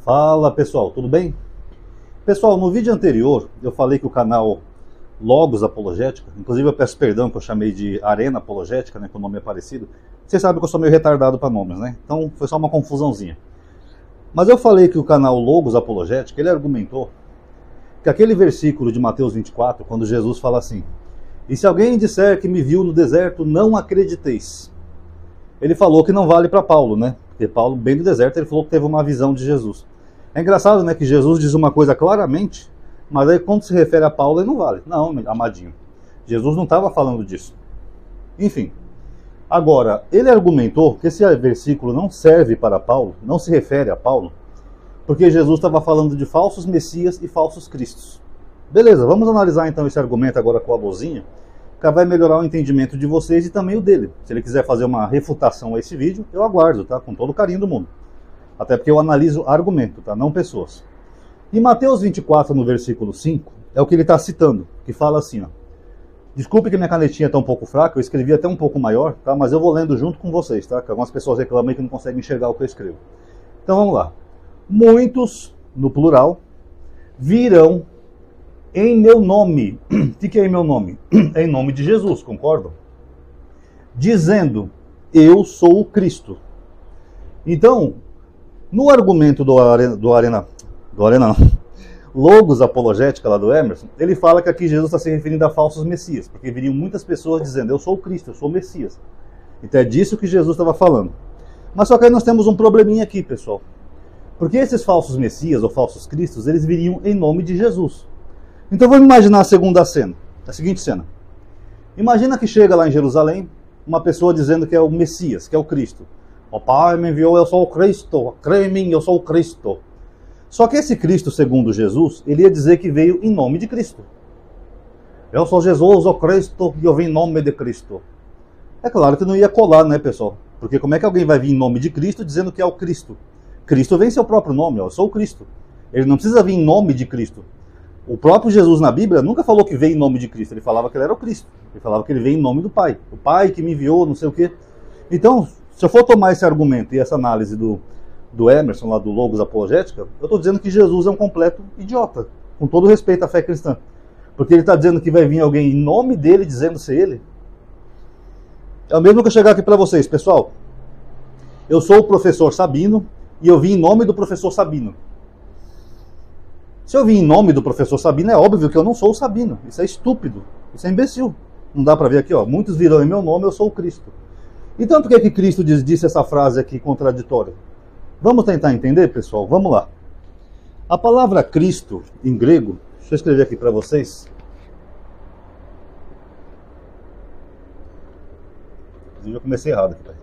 Fala pessoal, tudo bem? Pessoal, no vídeo anterior eu falei que o canal Logos Apologética, inclusive eu peço perdão que eu chamei de Arena Apologética, né, que o nome é parecido. Vocês sabem que eu sou meio retardado para nomes, né? Então foi só uma confusãozinha. Mas eu falei que o canal Logos Apologética, ele argumentou que aquele versículo de Mateus 24, quando Jesus fala assim: "E se alguém disser que me viu no deserto, não acrediteis." Ele falou que não vale para Paulo, né? Porque Paulo, bem no deserto, ele falou que teve uma visão de Jesus. É engraçado, né, que Jesus diz uma coisa claramente, mas aí quando se refere a Paulo, ele não vale. Não, amadinho. Jesus não estava falando disso. Enfim. Agora, ele argumentou que esse versículo não serve para Paulo, não se refere a Paulo, porque Jesus estava falando de falsos messias e falsos cristos. Beleza, vamos analisar então esse argumento agora com a luzinha, que vai melhorar o entendimento de vocês e também o dele. Se ele quiser fazer uma refutação a esse vídeo, eu aguardo, tá? Com todo o carinho do mundo. Até porque eu analiso argumento, tá? Não pessoas. E Mateus 24, no versículo 5, é o que ele está citando, que fala assim, ó. Desculpe que minha canetinha está um pouco fraca, eu escrevi até um pouco maior, tá? Mas eu vou lendo junto com vocês, tá? Que algumas pessoas reclamam que não conseguem enxergar o que eu escrevo. Então vamos lá. Muitos, no plural, virão em meu nome. O que é em meu nome? É em nome de Jesus, concordam? Dizendo, eu sou o Cristo. Então, no argumento do Arena não, Logos Apologética lá do Emerson, ele fala que aqui Jesus está se referindo a falsos messias, porque viriam muitas pessoas dizendo, eu sou o Cristo, eu sou o Messias. Então é disso que Jesus estava falando. Mas só que aí nós temos um probleminha aqui, pessoal. Porque esses falsos messias ou falsos cristos, eles viriam em nome de Jesus. Então vamos imaginar a segunda cena, a seguinte cena. Imagina que chega lá em Jerusalém uma pessoa dizendo que é o Messias, que é o Cristo. O Pai me enviou, eu sou o Cristo, crê em mim, eu sou o Cristo. Só que esse Cristo, segundo Jesus, ele ia dizer que veio em nome de Cristo. Eu sou Jesus, o Cristo, e eu vim em nome de Cristo. É claro que não ia colar, né, pessoal? Porque como é que alguém vai vir em nome de Cristo dizendo que é o Cristo? Cristo vem em seu próprio nome, ó, eu sou o Cristo. Ele não precisa vir em nome de Cristo. O próprio Jesus na Bíblia nunca falou que veio em nome de Cristo, ele falava que ele era o Cristo. Ele falava que ele veio em nome do Pai. O Pai que me enviou, não sei o quê. Então, se eu for tomar esse argumento e essa análise do Emerson, lá do Logos Apologética, eu estou dizendo que Jesus é um completo idiota, com todo respeito à fé cristã. Porque ele está dizendo que vai vir alguém em nome dele, dizendo ser ele. É o mesmo que eu chegar aqui para vocês, pessoal. Eu sou o professor Sabino e eu vim em nome do professor Sabino. Se eu vim em nome do professor Sabino, é óbvio que eu não sou o Sabino. Isso é estúpido, isso é imbecil. Não dá para ver aqui, ó. Muitos virão em meu nome, eu sou o Cristo. Então por que Cristo disse essa frase aqui contraditória? Vamos tentar entender, pessoal? Vamos lá. A palavra Cristo, em grego, deixa eu escrever aqui para vocês. Inclusive eu comecei errado aqui.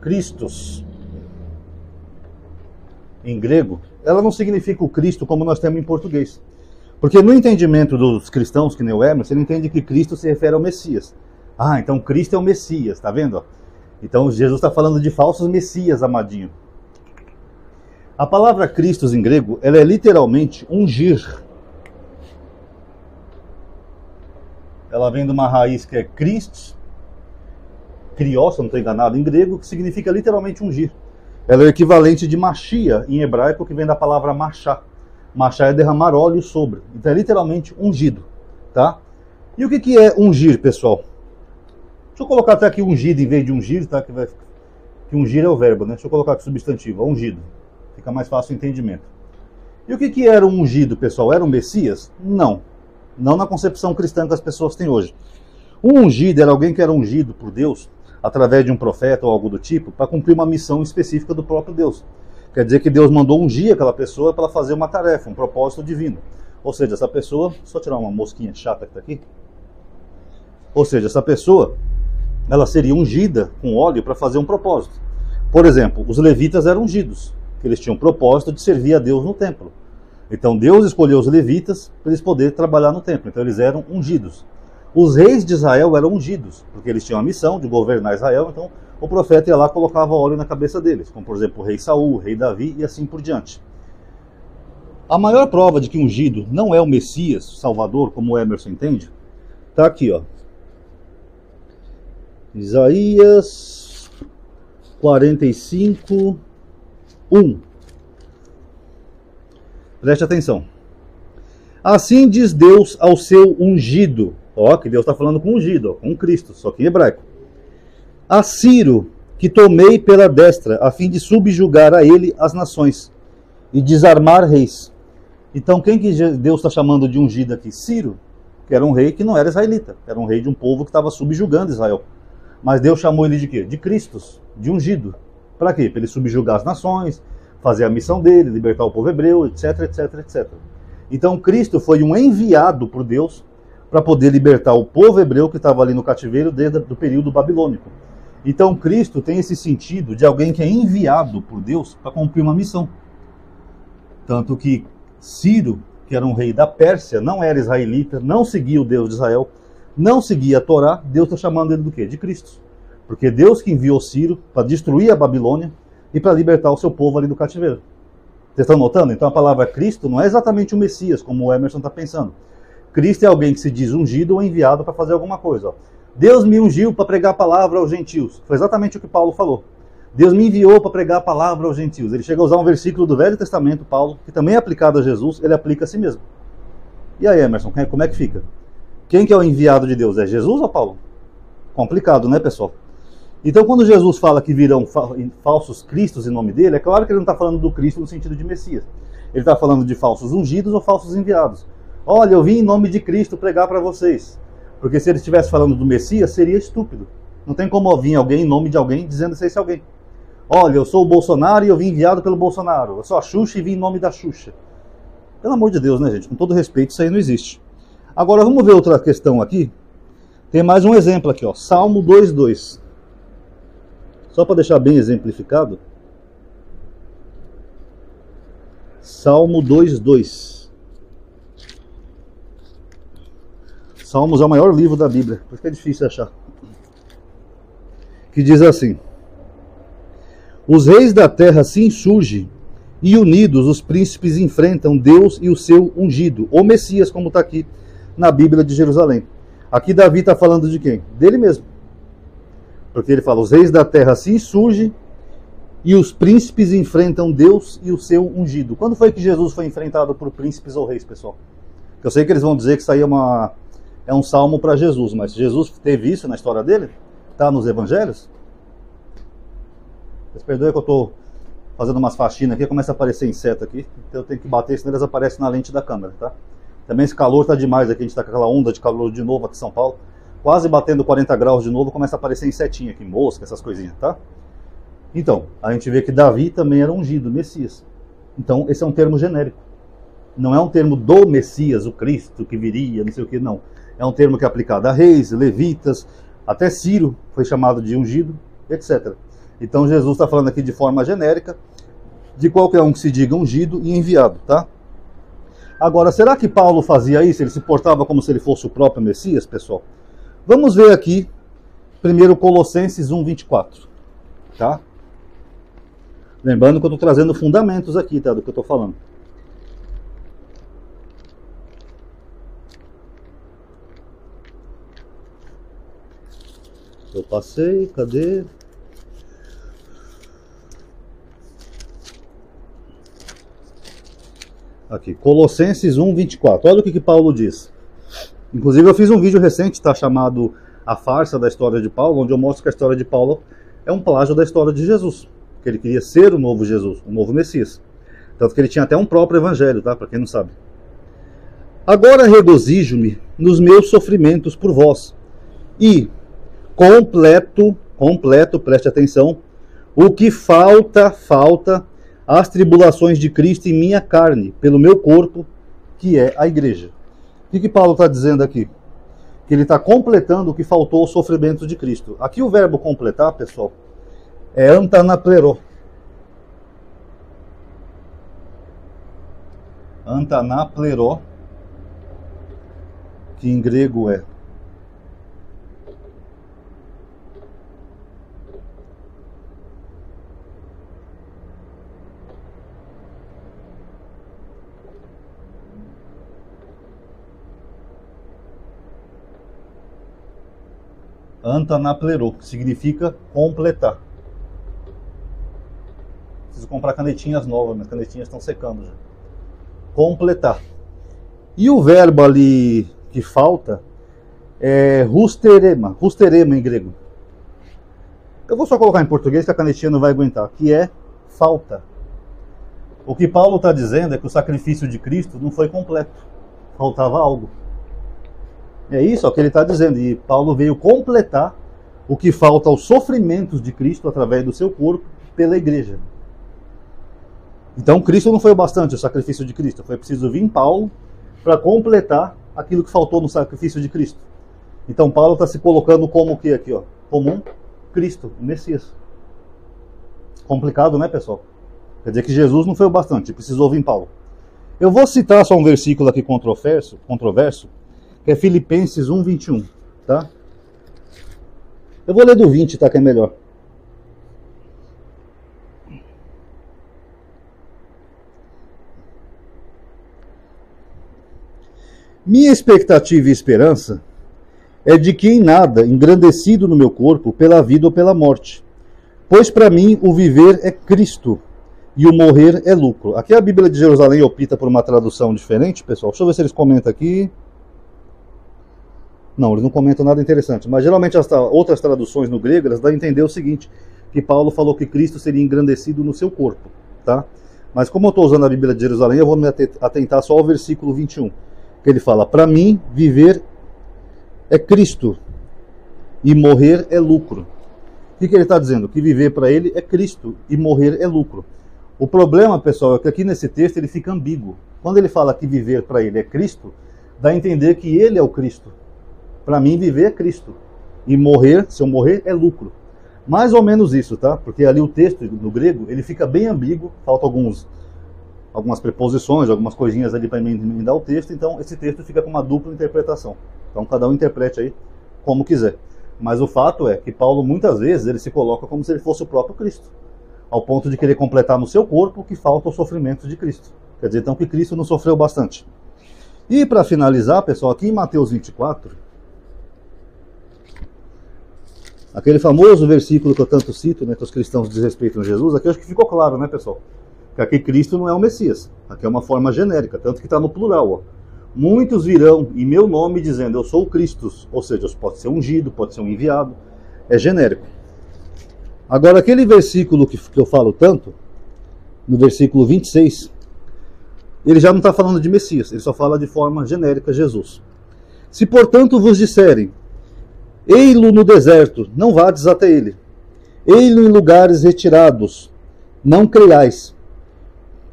Christos, em grego, ela não significa o Cristo como nós temos em português. Porque no entendimento dos cristãos, que nem o Emerson, ele entende que Cristo se refere ao Messias. Ah, então Cristo é o Messias, tá vendo? Então Jesus está falando de falsos Messias, amadinho. A palavra Christos em grego, ela é literalmente ungir. Ela vem de uma raiz que é Christos, krios, se eu não estou enganado, em grego, que significa literalmente ungir. Ela é o equivalente de machia em hebraico, que vem da palavra machá. Machá é derramar óleo sobre. Então é literalmente ungido, tá? E o que é ungir, pessoal? Deixa eu colocar até aqui ungido em vez de ungir, tá? Que ungir é o verbo, né? Deixa eu colocar aqui substantivo, ungido. Fica mais fácil o entendimento. E o que era o ungido, pessoal? Era um Messias? Não. Não na concepção cristã que as pessoas têm hoje. O ungido era alguém que era ungido por Deus através de um profeta ou algo do tipo, para cumprir uma missão específica do próprio Deus. Quer dizer que Deus mandou ungir aquela pessoa para ela fazer uma tarefa, um propósito divino. Ou seja, essa pessoa... Só tirar uma mosquinha chata que está aqui. Ou seja, essa pessoa, ela seria ungida com óleo para fazer um propósito. Por exemplo, os levitas eram ungidos, que eles tinham o propósito de servir a Deus no templo. Então Deus escolheu os levitas para eles poderem trabalhar no templo. Então eles eram ungidos. Os reis de Israel eram ungidos, porque eles tinham a missão de governar Israel, então o profeta ia lá e colocava óleo na cabeça deles, como por exemplo o rei Saul, o rei Davi e assim por diante. A maior prova de que ungido não é o Messias, Salvador, como o Emerson entende, está aqui, ó. Isaías 45, 1. Preste atenção. Assim diz Deus ao seu ungido. Ó, que Deus está falando com ungido, ó, com Cristo, só que em hebraico. A Ciro, que tomei pela destra, a fim de subjugar a ele as nações e desarmar reis. Então quem que Deus está chamando de ungido aqui? Ciro, que era um rei que não era israelita, era um rei de um povo que estava subjugando Israel. Mas Deus chamou ele de quê? De Cristos, de ungido. Para quê? Para ele subjugar as nações, fazer a missão dele, libertar o povo hebreu, etc, etc, etc. Então Cristo foi um enviado por Deus para poder libertar o povo hebreu que estava ali no cativeiro desde o período babilônico. Então Cristo tem esse sentido de alguém que é enviado por Deus para cumprir uma missão. Tanto que Ciro, que era um rei da Pérsia, não era israelita, não seguia o Deus de Israel, não seguia a Torá, Deus está chamando ele do quê? De Cristo. Porque Deus que enviou Ciro para destruir a Babilônia e para libertar o seu povo ali do cativeiro. Vocês estão notando? Então a palavra Cristo não é exatamente o Messias, como o Emerson está pensando. Cristo é alguém que se diz ungido ou enviado para fazer alguma coisa. Ó. Deus me ungiu para pregar a palavra aos gentios. Foi exatamente o que Paulo falou. Deus me enviou para pregar a palavra aos gentios. Ele chega a usar um versículo do Velho Testamento, Paulo, que também é aplicado a Jesus, ele aplica a si mesmo. E aí, Emerson, como é que fica? Quem que é o enviado de Deus? É Jesus ou Paulo? Complicado, né, pessoal? Então, quando Jesus fala que virão falsos cristos em nome dele, é claro que ele não está falando do Cristo no sentido de Messias. Ele está falando de falsos ungidos ou falsos enviados. Olha, eu vim em nome de Cristo pregar para vocês. Porque se ele estivesse falando do Messias, seria estúpido. Não tem como vir alguém em nome de alguém dizendo ser esse alguém. Olha, eu sou o Bolsonaro e eu vim enviado pelo Bolsonaro. Eu sou a Xuxa e vim em nome da Xuxa. Pelo amor de Deus, né, gente? Com todo respeito, isso aí não existe. Agora, vamos ver outra questão aqui. Tem mais um exemplo aqui, ó. Salmo 2:2. Só para deixar bem exemplificado. Salmo 2:2. Salmos é o maior livro da Bíblia, por isso que é difícil achar. Que diz assim: os reis da terra se insurgem e unidos os príncipes enfrentam Deus e o seu ungido, ou Messias, como está aqui na Bíblia de Jerusalém. Aqui Davi está falando de quem? Dele mesmo. Porque ele fala, os reis da terra se insurgem e os príncipes enfrentam Deus e o seu ungido. Quando foi que Jesus foi enfrentado por príncipes ou reis, pessoal? Eu sei que eles vão dizer que isso aí é um salmo para Jesus, mas Jesus teve isso na história dele? Está nos evangelhos? Vocês perdoem que eu estou fazendo umas faxinas aqui, começa a aparecer inseto aqui, então eu tenho que bater, senão eles aparecem na lente da câmera, tá? Também esse calor está demais aqui, a gente está com aquela onda de calor de novo aqui em São Paulo, quase batendo 40 graus de novo, começa a aparecer insetinho aqui, mosca, essas coisinhas, tá? Então, a gente vê que Davi também era ungido, Messias. Então, esse é um termo genérico. Não é um termo do Messias, o Cristo que viria, não sei o que, não. É um termo que é aplicado a reis, levitas, até Ciro foi chamado de ungido, etc. Então Jesus está falando aqui de forma genérica, de qualquer um que se diga ungido e enviado, tá? Agora, será que Paulo fazia isso? Ele se portava como se ele fosse o próprio Messias, pessoal? Vamos ver aqui, primeiro Colossenses 1:24, tá? Lembrando que eu estou trazendo fundamentos aqui, tá, do que eu estou falando. Eu passei, cadê? Aqui, Colossenses 1:24. Olha o que Paulo diz. Inclusive eu fiz um vídeo recente, tá, chamado A Farsa da História de Paulo, onde eu mostro que a história de Paulo é um plágio da história de Jesus. Que ele queria ser o novo Jesus, o novo Messias. Tanto que ele tinha até um próprio evangelho, tá, para quem não sabe. Agora regozijo-me nos meus sofrimentos por vós. E completo, preste atenção, o que falta as tribulações de Cristo em minha carne, pelo meu corpo, que é a igreja. O que Paulo está dizendo aqui? Que ele está completando o que faltou aos sofrimentos de Cristo. Aqui o verbo completar, pessoal, é antanapleró. Antanapleró, que em grego é Antanaplerô, que significa completar. Preciso comprar canetinhas novas, minhas canetinhas estão secando já. Completar. E o verbo ali que falta é rusterema, rusterema em grego. Eu vou só colocar em português que a canetinha não vai aguentar, que é falta. O que Paulo está dizendo é que o sacrifício de Cristo não foi completo, faltava algo. É isso que ele está dizendo, e Paulo veio completar o que falta aos sofrimentos de Cristo através do seu corpo pela igreja. Então Cristo não foi o bastante, o sacrifício de Cristo, foi preciso vir Paulo para completar aquilo que faltou no sacrifício de Cristo. Então Paulo está se colocando como o que aqui, ó? Como um Cristo, um Messias. Complicado, né, pessoal? Quer dizer que Jesus não foi o bastante, precisou vir Paulo. Eu vou citar só um versículo aqui controverso, que é Filipenses 1:21, tá? Eu vou ler do 20, tá, que é melhor. Minha expectativa e esperança é de que em nada engrandecido no meu corpo pela vida ou pela morte, pois para mim o viver é Cristo e o morrer é lucro. Aqui a Bíblia de Jerusalém opta por uma tradução diferente, pessoal. Deixa eu ver se eles comentam aqui. Não, eles não comentam nada interessante, mas geralmente as outras traduções no grego, elas dão a entender o seguinte, que Paulo falou que Cristo seria engrandecido no seu corpo, tá? Mas como eu estou usando a Bíblia de Jerusalém, eu vou me atentar só ao versículo 21, que ele fala, para mim, viver é Cristo e morrer é lucro. O que ele está dizendo? Que viver para ele é Cristo e morrer é lucro. O problema, pessoal, é que aqui nesse texto ele fica ambíguo. Quando ele fala que viver para ele é Cristo, dá a entender que ele é o Cristo. Para mim, viver é Cristo. E morrer, se eu morrer, é lucro. Mais ou menos isso, tá? Porque ali o texto, no grego, ele fica bem ambíguo, falta algumas preposições, algumas coisinhas ali para emendar o texto, então esse texto fica com uma dupla interpretação. Então cada um interprete aí como quiser. Mas o fato é que Paulo, muitas vezes, ele se coloca como se ele fosse o próprio Cristo, ao ponto de querer completar no seu corpo o que falta ao sofrimento de Cristo. Quer dizer, então, que Cristo não sofreu bastante. E para finalizar, pessoal, aqui em Mateus 24, aquele famoso versículo que eu tanto cito, né, que os cristãos desrespeitam Jesus, aqui eu acho que ficou claro, né, pessoal? Que aqui Cristo não é o Messias. Aqui é uma forma genérica, tanto que está no plural, ó. Muitos virão em meu nome dizendo, eu sou o Cristo, ou seja, pode ser ungido, pode ser um enviado, é genérico. Agora, aquele versículo que eu falo tanto, no versículo 26, ele já não está falando de Messias, ele só fala de forma genérica Jesus. Se, portanto, vos disserem, ei-lo no deserto, não vades até ele. Ei-lo em lugares retirados, não creiais.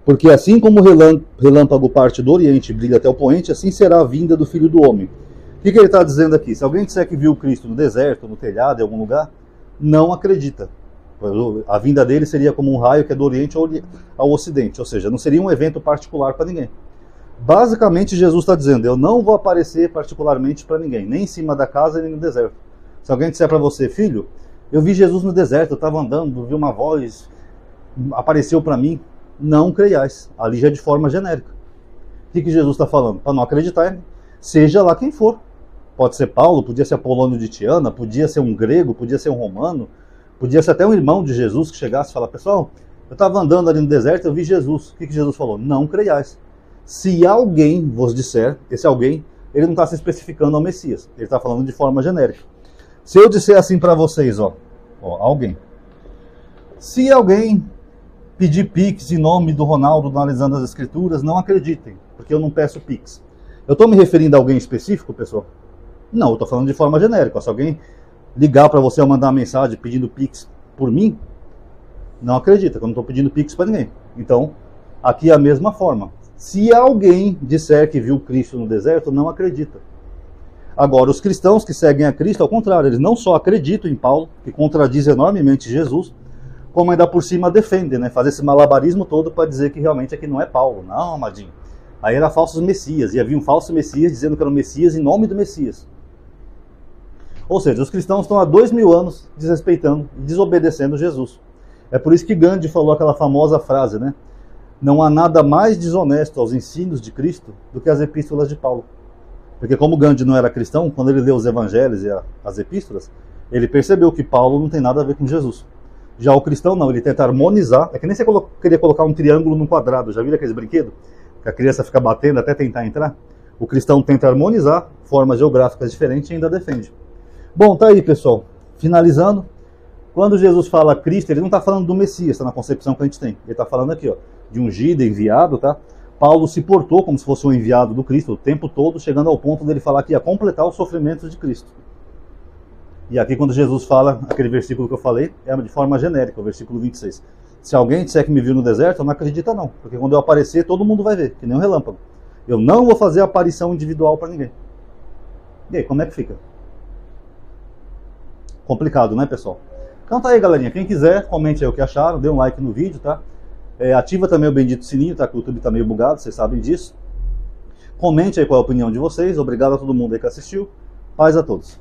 Porque assim como o relâmpago parte do Oriente e brilha até o poente, assim será a vinda do Filho do Homem. O que ele está dizendo aqui? Se alguém disser que viu Cristo no deserto, no telhado, em algum lugar, não acredita. A vinda dele seria como um raio que é do Oriente ao Ocidente, ou seja, não seria um evento particular para ninguém. Basicamente, Jesus está dizendo, eu não vou aparecer particularmente para ninguém, nem em cima da casa, nem no deserto. Se alguém disser para você, filho, eu vi Jesus no deserto, eu estava andando, vi uma voz, apareceu para mim, não creiais. Ali já é de forma genérica. O que Jesus está falando? Para não acreditar, seja lá quem for. Pode ser Paulo, podia ser Apolônio de Tiana, podia ser um grego, podia ser um romano, podia ser até um irmão de Jesus que chegasse e falasse, pessoal, eu estava andando ali no deserto, eu vi Jesus. O que Jesus falou? Não creiais. Se alguém vos disser, esse alguém, ele não está se especificando ao Messias, ele está falando de forma genérica. Se eu disser assim para vocês, ó, alguém. Se alguém pedir Pix em nome do Ronaldo analisando as escrituras, não acreditem, porque eu não peço Pix. Eu estou me referindo a alguém específico, pessoal? Não, eu estou falando de forma genérica. Se alguém ligar para você ou mandar uma mensagem pedindo Pix por mim, não acredita, que eu não estou pedindo Pix para ninguém. Então, aqui é a mesma forma. Se alguém disser que viu Cristo no deserto, não acredita. Agora, os cristãos que seguem a Cristo, ao contrário, eles não só acreditam em Paulo, que contradiz enormemente Jesus, como ainda por cima defendem, né? Fazer esse malabarismo todo para dizer que realmente aqui não é Paulo. Não, amadinho. Aí era falsos messias, e havia um falso messias dizendo que era o Messias em nome do Messias. Ou seja, os cristãos estão há 2000 anos desrespeitando e desobedecendo Jesus. É por isso que Gandhi falou aquela famosa frase, né? Não há nada mais desonesto aos ensinos de Cristo do que as epístolas de Paulo. Porque como Gandhi não era cristão, quando ele leu os evangelhos e as epístolas, Ele percebeu que Paulo não tem nada a ver com Jesus. Já o cristão não, ele tenta harmonizar. É que nem você queria colocar um triângulo num quadrado. Já viram aqueles brinquedos? Que a criança fica batendo até tentar entrar? O cristão tenta harmonizar formas geográficas diferentes e ainda defende. Bom, tá aí, pessoal. Finalizando. Quando Jesus fala Cristo, ele não está falando do Messias, tá na concepção que a gente tem. Ele está falando aqui, ó, de ungido, enviado, tá? Paulo se portou como se fosse um enviado do Cristo o tempo todo, chegando ao ponto dele falar que ia completar os sofrimentos de Cristo. E aqui quando Jesus fala, aquele versículo que eu falei, é de forma genérica, o versículo 26. Se alguém disser que me viu no deserto, não acredita não, porque quando eu aparecer, todo mundo vai ver, que nem um relâmpago. Eu não vou fazer aparição individual para ninguém. E aí, como é que fica? Complicado, né, pessoal? Então tá aí, galerinha. Quem quiser, comente aí o que acharam, dê um like no vídeo, tá? Ativa também o bendito sininho, tá? Que o YouTube tá meio bugado, vocês sabem disso. Comente aí qual é a opinião de vocês. Obrigado a todo mundo aí que assistiu. Paz a todos.